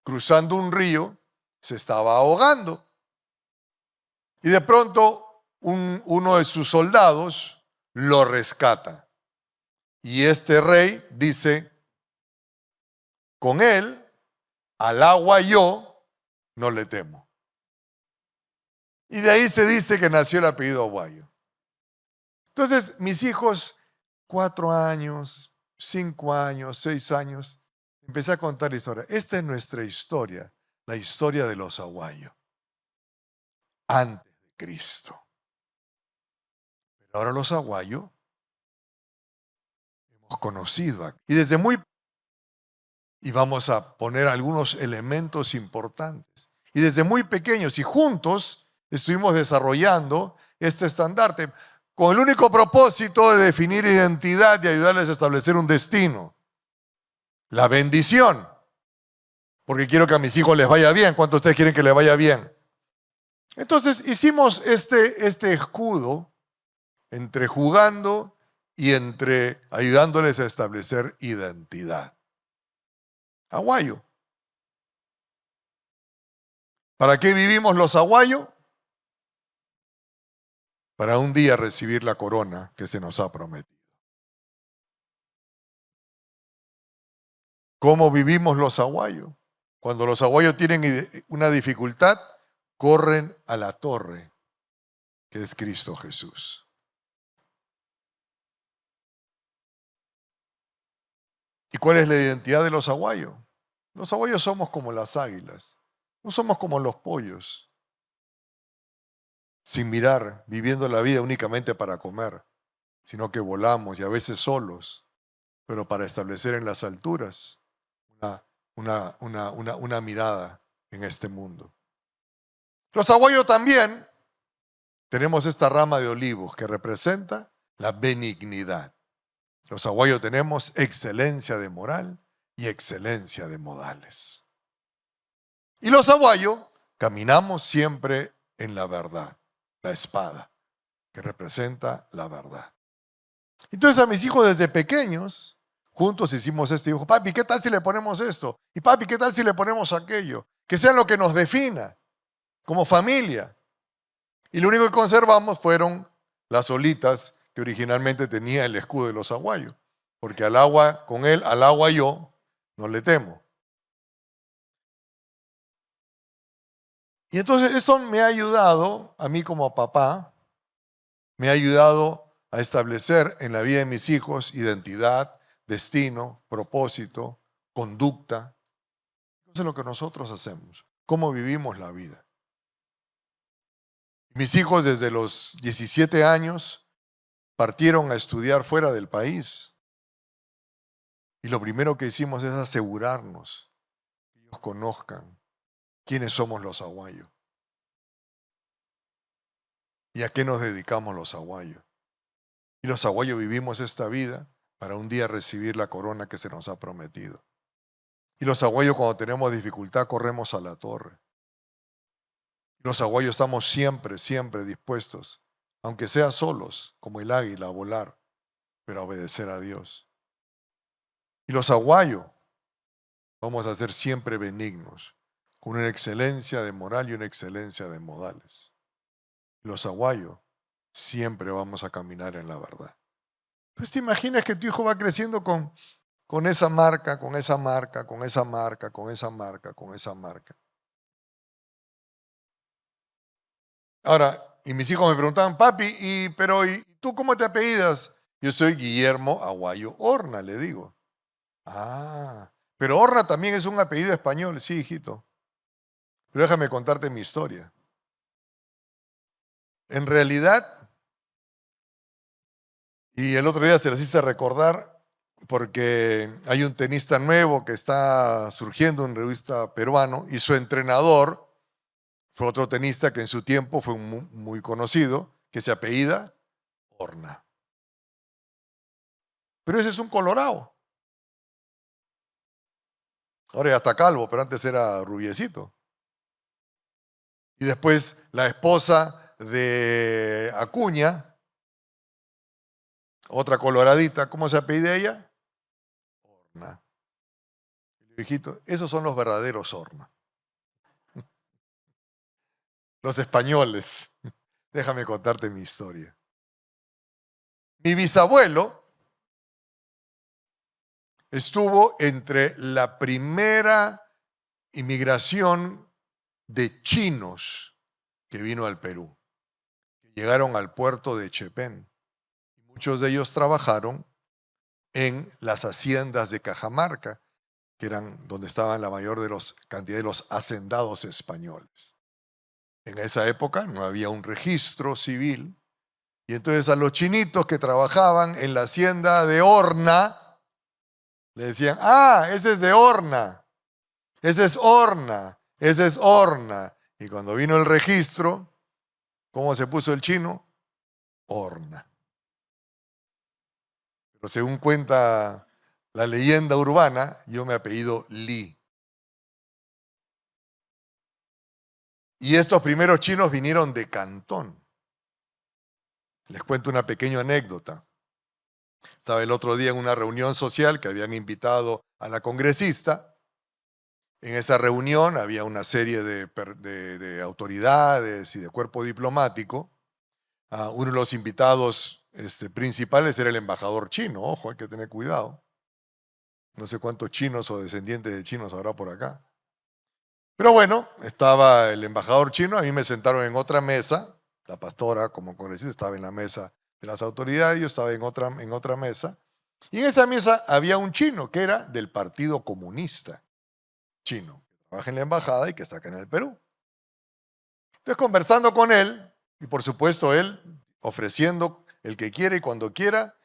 cruzando un río, se estaba ahogando. Y de pronto uno de sus soldados lo rescata. Y este rey dice, con él, al agua yo no le temo. Y de ahí se dice que nació el apellido Aguayo. Entonces, mis hijos, 4 años, 5 años, 6 años, empecé a contar la historia. Esta es nuestra historia, la historia de los Aguayo, antes de Cristo. Pero ahora los Aguayo hemos conocido aquí. Y desde muy... Y vamos a poner algunos elementos importantes. Y desde muy pequeños y juntos estuvimos desarrollando este estandarte con el único propósito de definir identidad y ayudarles a establecer un destino. La bendición. Porque quiero que a mis hijos les vaya bien. ¿Cuántos de ustedes quieren que les vaya bien? Entonces hicimos este escudo entre jugando y entre ayudándoles a establecer identidad. Aguayo. ¿Para qué vivimos los aguayos? Para un día recibir la corona que se nos ha prometido. ¿Cómo vivimos los aguayos? Cuando los aguayos tienen una dificultad, corren a la torre, que es Cristo Jesús. ¿Y cuál es la identidad de los aguayos? Los aguayos somos como las águilas, no somos como los pollos, sin mirar, viviendo la vida únicamente para comer, sino que volamos y a veces solos, pero para establecer en las alturas una mirada en este mundo. Los aguayos también tenemos esta rama de olivos que representa la benignidad. Los aguayos tenemos excelencia de moral y excelencia de modales. Y los aguayos caminamos siempre en la verdad, la espada, que representa la verdad. Entonces a mis hijos desde pequeños, juntos hicimos este dibujo. Papi, ¿qué tal si le ponemos esto? Y papi, ¿qué tal si le ponemos aquello? Que sea lo que nos defina como familia. Y lo único que conservamos fueron las olitas que originalmente tenía el escudo de los aguayos. Porque al agua, con él, al agua yo, no le temo. Y entonces eso me ha ayudado, a mí como papá, me ha ayudado a establecer en la vida de mis hijos identidad, destino, propósito, conducta. Eso es lo que nosotros hacemos, cómo vivimos la vida. Mis hijos desde los 17 años partieron a estudiar fuera del país. Y lo primero que hicimos es asegurarnos que ellos conozcan quiénes somos los aguayos y a qué nos dedicamos los aguayos. Y los aguayos vivimos esta vida para un día recibir la corona que se nos ha prometido. Y los aguayos cuando tenemos dificultad corremos a la torre. Los aguayos estamos siempre, siempre dispuestos, aunque sea solos, como el águila, a volar, pero a obedecer a Dios. Y los aguayos vamos a ser siempre benignos, con una excelencia de moral y una excelencia de modales. Los aguayos siempre vamos a caminar en la verdad. Entonces te imaginas que tu hijo va creciendo con esa marca, con esa marca, con esa marca, con esa marca, con esa marca. Ahora, y mis hijos me preguntaban, papi, pero ¿y tú cómo te apellidas? Yo soy Guillermo Aguayo Horna, le digo. Ah, pero Horna también es un apellido español, sí, hijito. Pero déjame contarte mi historia. En realidad, y el otro día se los hice recordar porque hay un tenista nuevo que está surgiendo en revista peruano y su entrenador fue otro tenista que en su tiempo fue muy conocido, que se apellida Horna. Pero ese es un colorado. Ahora ya está calvo, pero antes era rubiecito. Y después la esposa de Acuña, otra coloradita, ¿cómo se apellida ella? Horna. Hijito, esos son los verdaderos Horna. Los españoles. Déjame contarte mi historia. Mi bisabuelo estuvo entre la primera inmigración de chinos que vino al Perú. Llegaron al puerto de Chepén. Muchos de ellos trabajaron en las haciendas de Cajamarca, que eran donde estaban la mayor cantidad de los hacendados españoles. En esa época no había un registro civil Y entonces a los chinitos que trabajaban en la hacienda de Horna, le decían, ah, ese es de Horna, ese es Horna, ese es Horna. Y cuando vino el registro, ¿cómo se puso el chino? Horna. Pero según cuenta la leyenda urbana, yo me apellido Li. Y estos primeros chinos vinieron de Cantón. Les cuento una pequeña anécdota. Estaba el otro día en una reunión social que habían invitado a la congresista. En esa reunión había una serie de autoridades y de cuerpo diplomático. Uno de los invitados principales era el embajador chino. Ojo, hay que tener cuidado. No sé cuántos chinos o descendientes de chinos habrá por acá. Pero bueno, estaba el embajador chino, a mí me sentaron en otra mesa, la pastora como congresista estaba en la mesa de las autoridades, yo estaba en otra mesa, y en esa mesa había un chino que era del Partido Comunista Chino, que trabaja en la embajada y que está acá en el Perú. Entonces conversando con él, y por supuesto él ofreciendo el que quiera y cuando quiera,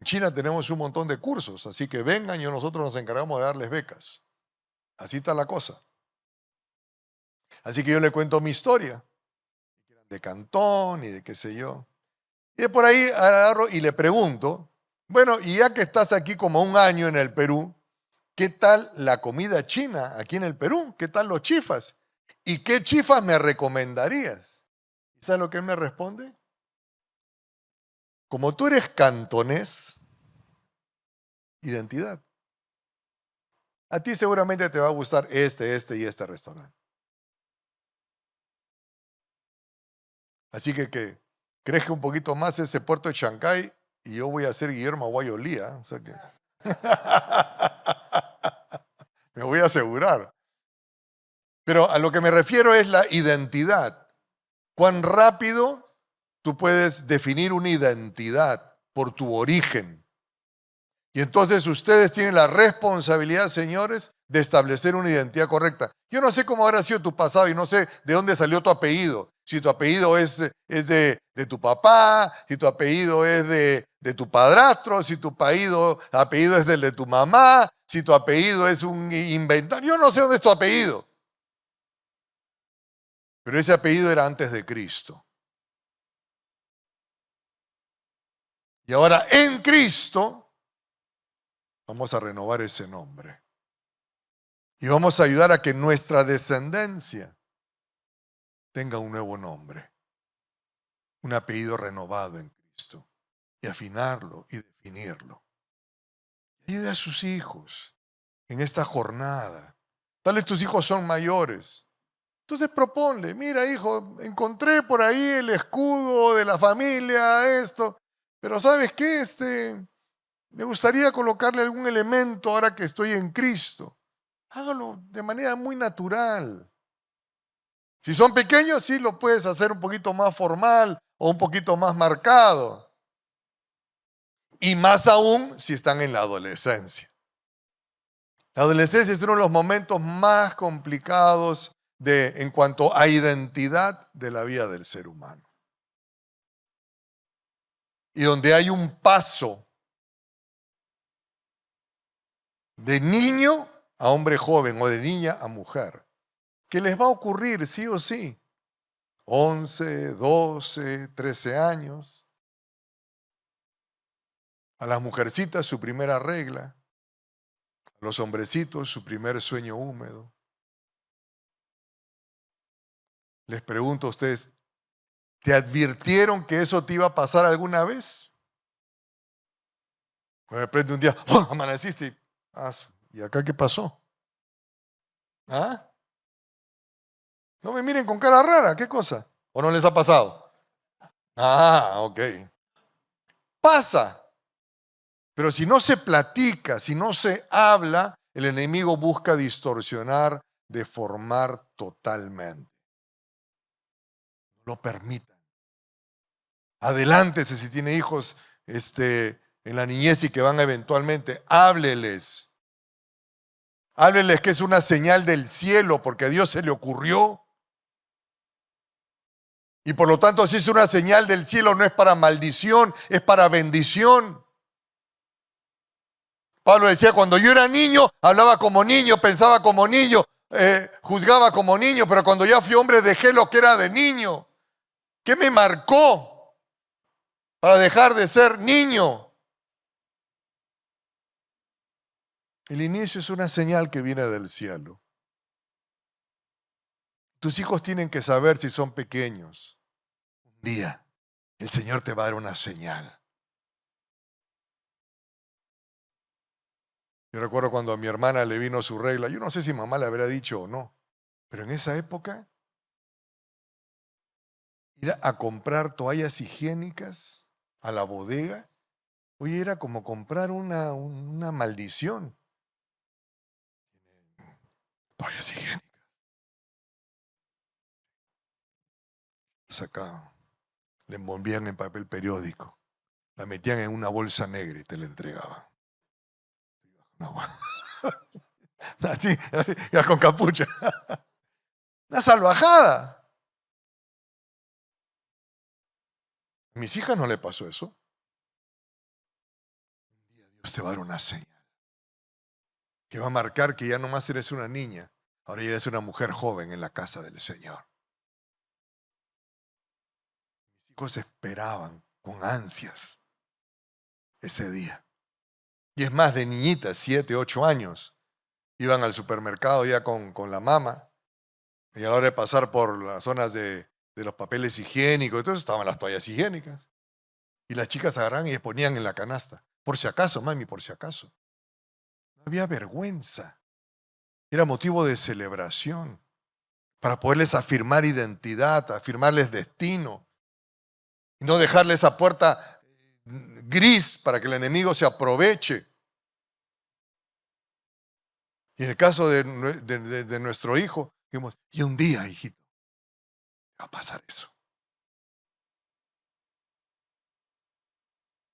en China tenemos un montón de cursos, así que vengan y nosotros nos encargamos de darles becas. Así está la cosa. Así que yo le cuento mi historia, de Cantón y de qué sé yo. Y de por ahí agarro y le pregunto, bueno, y ya que estás aquí como un año en el Perú, ¿qué tal la comida china aquí en el Perú? ¿Qué tal los chifas? ¿Y qué chifas me recomendarías? ¿Y sabes lo que él me responde? Como tú eres cantonés, identidad. A ti seguramente te va a gustar este y este restaurante. Así que crezca un poquito más ese puerto de Chancay y yo voy a ser Guillermo Aguayo Lía. O sea que me voy a asegurar. Pero a lo que me refiero es la identidad. Cuán rápido tú puedes definir una identidad por tu origen. Y entonces ustedes tienen la responsabilidad, señores, de establecer una identidad correcta. Yo no sé cómo habrá sido tu pasado y no sé de dónde salió tu apellido. Si tu apellido es de tu papá, si tu apellido es de tu padrastro, si tu apellido es del de tu mamá, si tu apellido es un inventario. Yo no sé dónde es tu apellido. Pero ese apellido era antes de Cristo. Y ahora en Cristo vamos a renovar ese nombre. Y vamos a ayudar a que nuestra descendencia tenga un nuevo nombre, un apellido renovado en Cristo, y afinarlo y definirlo. Ayude a sus hijos en esta jornada. Tal vez tus hijos son mayores. Entonces proponle, mira hijo, encontré por ahí el escudo de la familia, esto, pero ¿sabes qué? Me gustaría colocarle algún elemento ahora que estoy en Cristo. Hágalo de manera muy natural. Si son pequeños, sí lo puedes hacer un poquito más formal o un poquito más marcado. Y más aún si están en la adolescencia. La adolescencia es uno de los momentos más complicados en cuanto a identidad de la vida del ser humano. Y donde hay un paso de niño a hombre joven o de niña a mujer, que les va a ocurrir sí o sí. 11, 12, 13 años. A las mujercitas su primera regla. A los hombrecitos su primer sueño húmedo. Les pregunto a ustedes, ¿te advirtieron que eso te iba a pasar alguna vez? Pues de repente un día, ¡oh!, amaneciste y acá qué pasó. ¿Ah? No me miren con cara rara, ¿qué cosa? ¿O no les ha pasado? Ah, ok. Pasa. Pero si no se platica, si no se habla, el enemigo busca distorsionar, deformar totalmente. No lo permitan. Adelántese si tiene hijos en la niñez y que van eventualmente. Hábleles. Hábleles que es una señal del cielo porque a Dios se le ocurrió. Y por lo tanto, si es una señal del cielo, no es para maldición, es para bendición. Pablo decía, cuando yo era niño, hablaba como niño, pensaba como niño, juzgaba como niño, pero cuando ya fui hombre dejé lo que era de niño. ¿Qué me marcó para dejar de ser niño? El inicio es una señal que viene del cielo. Tus hijos tienen que saber si son pequeños. Un día el Señor te va a dar una señal. Yo recuerdo cuando a mi hermana le vino su regla. Yo no sé si mamá le habrá dicho o no, pero en esa época ir a comprar toallas higiénicas a la bodega, oye, era como comprar una maldición. Toallas higiénicas. Sacaban, le envolvían en papel periódico, la metían en una bolsa negra y te la entregaban. No, así, ya con capucha. Una salvajada. A mis hijas no le pasó eso. Un día Dios te va a dar una señal que va a marcar que ya no más eres una niña, ahora ya eres una mujer joven en la casa del Señor. Mis hijos esperaban con ansias ese día. Y es más, de niñitas, 7, 8 años, iban al supermercado ya con la mamá. Y a la hora de pasar por las zonas de los papeles higiénicos, entonces estaban las toallas higiénicas. Y las chicas agarraban y les ponían en la canasta. Por si acaso, mami, por si acaso. No había vergüenza. Era motivo de celebración para poderles afirmar identidad, afirmarles destino. Y no dejarle esa puerta gris para que el enemigo se aproveche. Y en el caso de nuestro hijo, dijimos, y un día, hijito, va a pasar eso.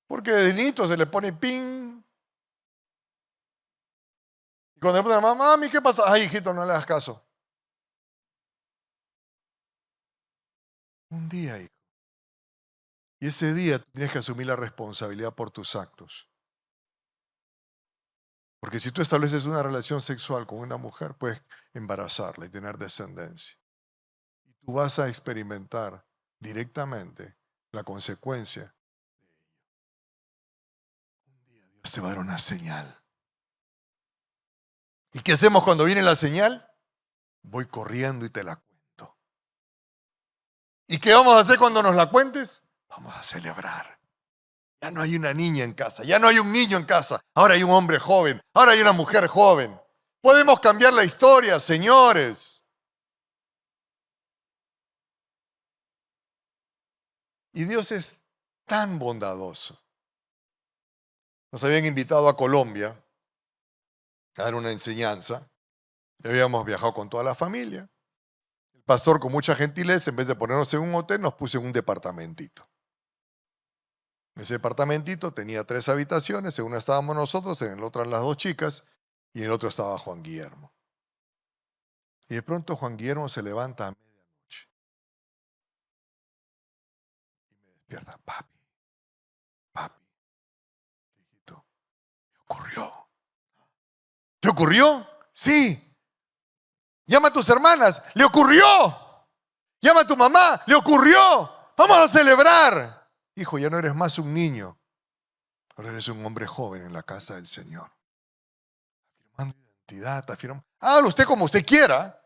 Porque de niñito se le pone ping. Y cuando le preguntan a mamá, mami, ¿qué pasa? Ay, hijito, no le hagas caso. Un día, hijo. Y ese día tú tienes que asumir la responsabilidad por tus actos. Porque si tú estableces una relación sexual con una mujer, puedes embarazarla y tener descendencia. Y tú vas a experimentar directamente la consecuencia. Un día Dios te va a dar una señal. ¿Y qué hacemos cuando viene la señal? Voy corriendo y te la cuento. ¿Y qué vamos a hacer cuando nos la cuentes? Vamos a celebrar. Ya no hay una niña en casa, ya no hay un niño en casa, ahora hay un hombre joven, ahora hay una mujer joven. Podemos cambiar la historia, señores. Y Dios es tan bondadoso. Nos habían invitado a Colombia a dar una enseñanza. Habíamos viajado con toda la familia. El pastor, con mucha gentileza, en vez de ponernos en un hotel, nos puso en un departamentito. Ese departamentito tenía 3 habitaciones, en una estábamos nosotros, en la otra las 2 chicas, y en el otro estaba Juan Guillermo. Y de pronto Juan Guillermo se levanta a medianoche y me despierta, papi, hijito, ¿qué ocurrió? ¿Qué ocurrió? Sí. Llama a tus hermanas, le ocurrió. Llama a tu mamá, le ocurrió. Vamos a celebrar. Hijo, ya no eres más un niño, ahora eres un hombre joven en la casa del Señor. Afirmando identidad, afirmando. Hágalo usted como usted quiera.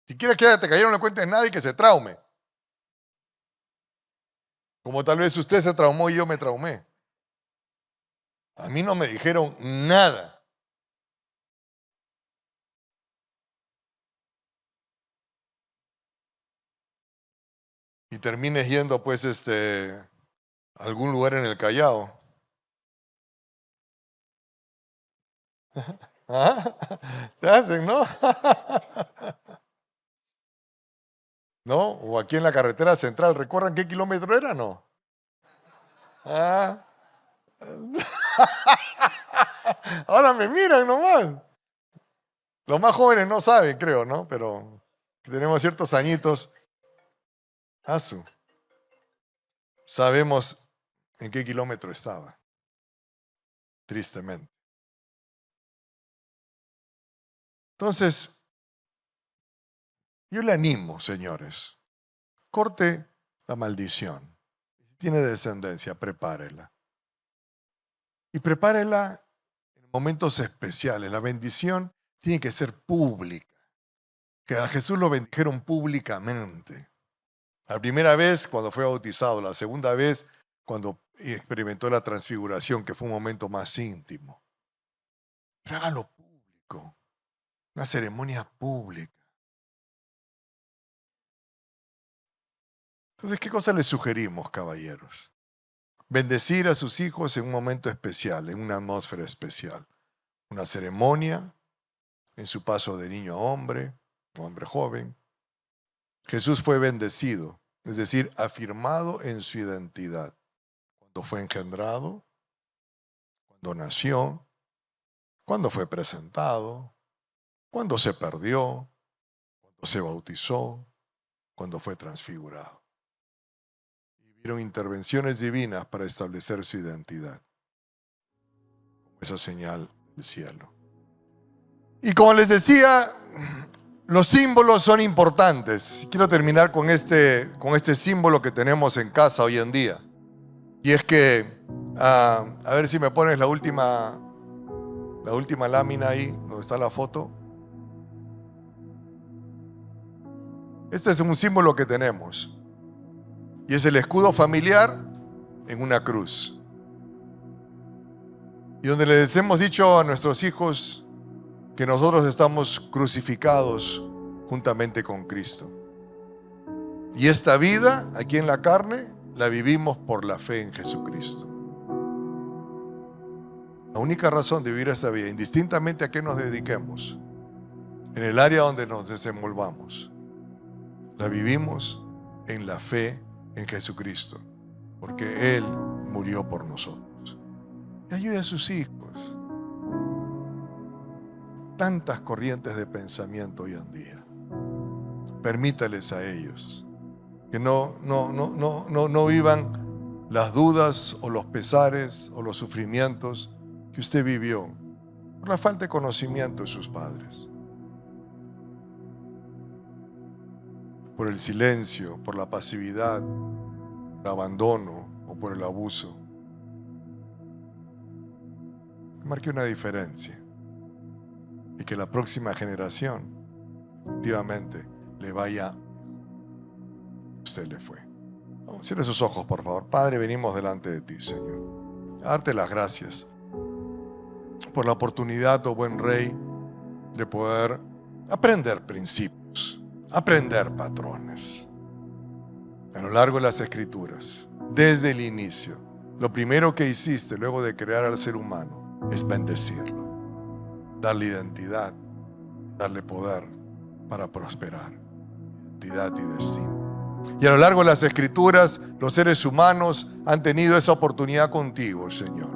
Si quiere que te cayeron, no le cuentes nada y que se traume. Como tal vez usted se traumó y yo me traumé. A mí no me dijeron nada. Y termines yendo pues a algún lugar en el Callao. ¿Ah? Se hacen, ¿no? ¿No? O aquí en la carretera central. ¿Recuerdan qué kilómetro era? No. Ah. Ahora me miran nomás. Los más jóvenes no saben, creo, ¿no? Pero tenemos ciertos añitos. Asu. sabemos en qué kilómetro estaba, tristemente. Entonces, yo le animo, señores, corte la maldición. Si tiene descendencia, prepárela. Y prepárela en momentos especiales. La bendición tiene que ser pública. Que a Jesús lo bendijeron públicamente. La primera vez cuando fue bautizado, la segunda vez cuando experimentó la transfiguración, que fue un momento más íntimo. Pero hágalo público, una ceremonia pública. Entonces, ¿qué cosa les sugerimos, caballeros? Bendecir a sus hijos en un momento especial, en una atmósfera especial. Una ceremonia, en su paso de niño a hombre, hombre joven. Jesús fue bendecido, es decir, afirmado en su identidad. Cuando fue engendrado, cuando nació, cuando fue presentado, cuando se perdió, cuando se bautizó, cuando fue transfigurado. Y vieron intervenciones divinas para establecer su identidad, como esa señal del cielo. Y como les decía, los símbolos son importantes. Quiero terminar con este símbolo que tenemos en casa hoy en día. Y es que, a ver si me pones la última lámina ahí, donde está la foto. Este es un símbolo que tenemos. Y es el escudo familiar en una cruz. Y donde les hemos dicho a nuestros hijos que nosotros estamos crucificados juntamente con Cristo. Y esta vida aquí en la carne la vivimos por la fe en Jesucristo. La única razón de vivir esta vida, indistintamente a qué nos dediquemos, en el área donde nos desenvolvamos, la vivimos en la fe en Jesucristo, porque Él murió por nosotros. Y ayude a sus hijos. Tantas corrientes de pensamiento hoy en día. Permítales a ellos que no vivan las dudas o los pesares o los sufrimientos que usted vivió por la falta de conocimiento de sus padres, por el silencio, por la pasividad, el abandono o por el abuso. Marque una diferencia. Y que la próxima generación efectivamente le vaya usted le fue. Cierre sus ojos, por favor. Padre, venimos delante de ti, Señor, a darte las gracias por la oportunidad, oh buen Rey, de poder aprender principios, aprender patrones a lo largo de las Escrituras. Desde el inicio, lo primero que hiciste luego de crear al ser humano es bendecirlo, darle identidad, darle poder para prosperar, identidad y destino. Y a lo largo de las Escrituras, los seres humanos han tenido esa oportunidad contigo, Señor,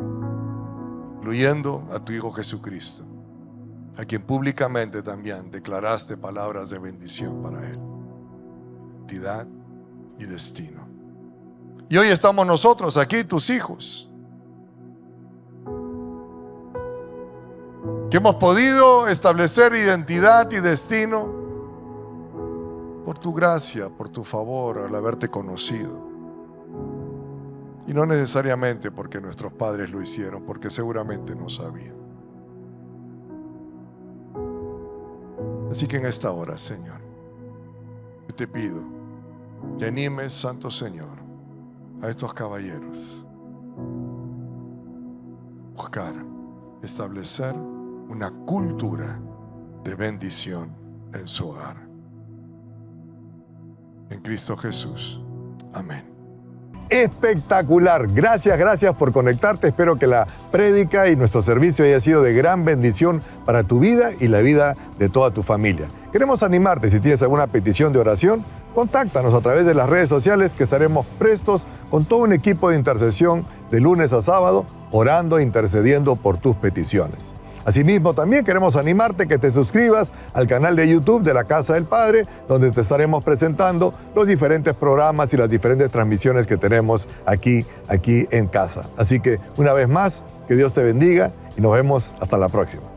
incluyendo a tu Hijo Jesucristo, a quien públicamente también declaraste palabras de bendición para Él, identidad y destino. Y hoy estamos nosotros aquí, tus hijos, que hemos podido establecer identidad y destino por tu gracia, por tu favor, al haberte conocido. Y no necesariamente porque nuestros padres lo hicieron, porque seguramente no sabían. Así que en esta hora, Señor, yo te pido que animes, Santo Señor, a estos caballeros a buscar, establecer una cultura de bendición en su hogar. En Cristo Jesús. Amén. Espectacular. Gracias por conectarte. Espero que la prédica y nuestro servicio haya sido de gran bendición para tu vida y la vida de toda tu familia. Queremos animarte. Si tienes alguna petición de oración, contáctanos a través de las redes sociales, que estaremos prestos con todo un equipo de intercesión de lunes a sábado, orando e intercediendo por tus peticiones. Asimismo, también queremos animarte que te suscribas al canal de YouTube de la Casa del Padre, donde te estaremos presentando los diferentes programas y las diferentes transmisiones que tenemos aquí en casa. Así que, una vez más, que Dios te bendiga y nos vemos hasta la próxima.